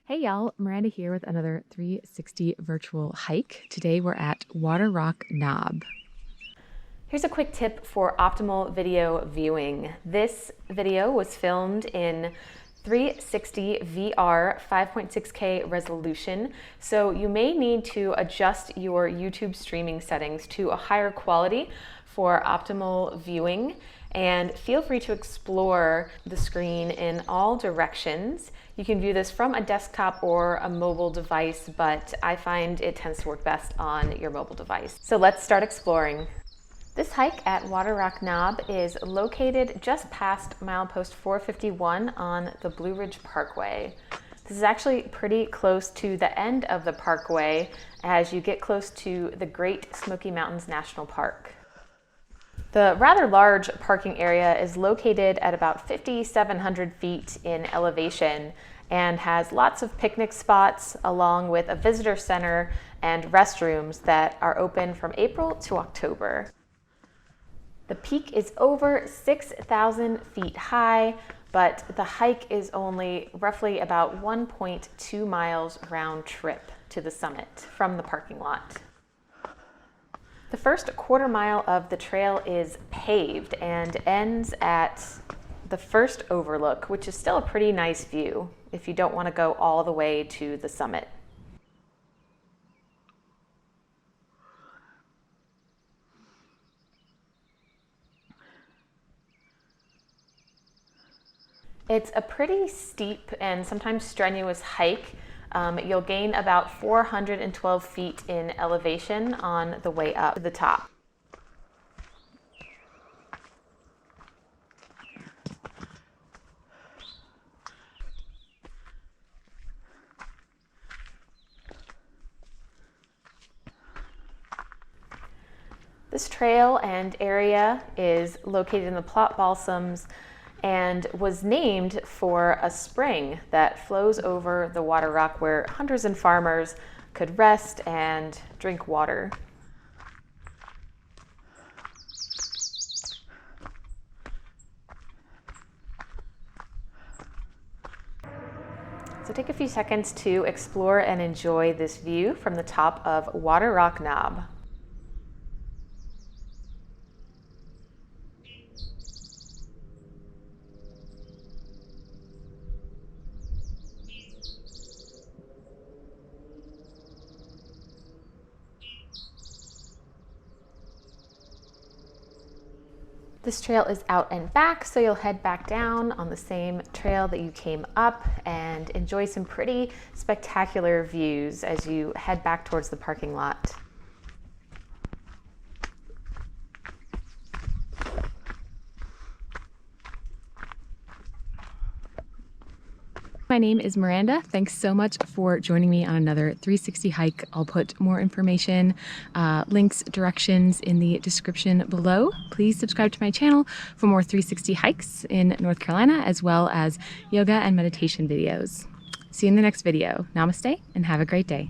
Hey y'all, Miranda here with another 360 virtual hike. Today we're at Waterrock Knob. Here's a quick tip for optimal video viewing. This video was filmed in 360 VR 5.6K resolution, so you may need to adjust your YouTube streaming settings to a higher quality for optimal viewing, and feel free to explore the screen in all directions. You can view this from a desktop or a mobile device, but I find it tends to work best on your mobile device. So let's start exploring. This hike at Waterrock Knob is located just past milepost 451 on the Blue Ridge Parkway. This is actually pretty close to the end of the parkway as you get close to the Great Smoky Mountains National Park. The rather large parking area is located at about 5,700 feet in elevation and has lots of picnic spots along with a visitor center and restrooms that are open from April to October. The peak is over 6,000 feet high, but the hike is only roughly about 1.2 miles round trip to the summit from the parking lot. The first quarter mile of the trail is paved and ends at the first overlook, which is still a pretty nice view if you don't want to go all the way to the summit. It's a pretty steep and sometimes strenuous hike. You'll gain about 412 feet in elevation on the way up to the top. This trail and area is located in the Plot Balsams and was named for a spring that flows over the Waterrock where hunters and farmers could rest and drink water. So take a few seconds to explore and enjoy this view from the top of Waterrock Knob. This trail is out and back, so you'll head back down on the same trail that you came up and enjoy some pretty spectacular views as you head back towards the parking lot. My name is Miranda. Thanks so much for joining me on another 360 hike. I'll put more information, links, directions in the description below. Please subscribe to my channel for more 360 hikes in North Carolina, as well as yoga and meditation videos. See you in the next video. Namaste and have a great day.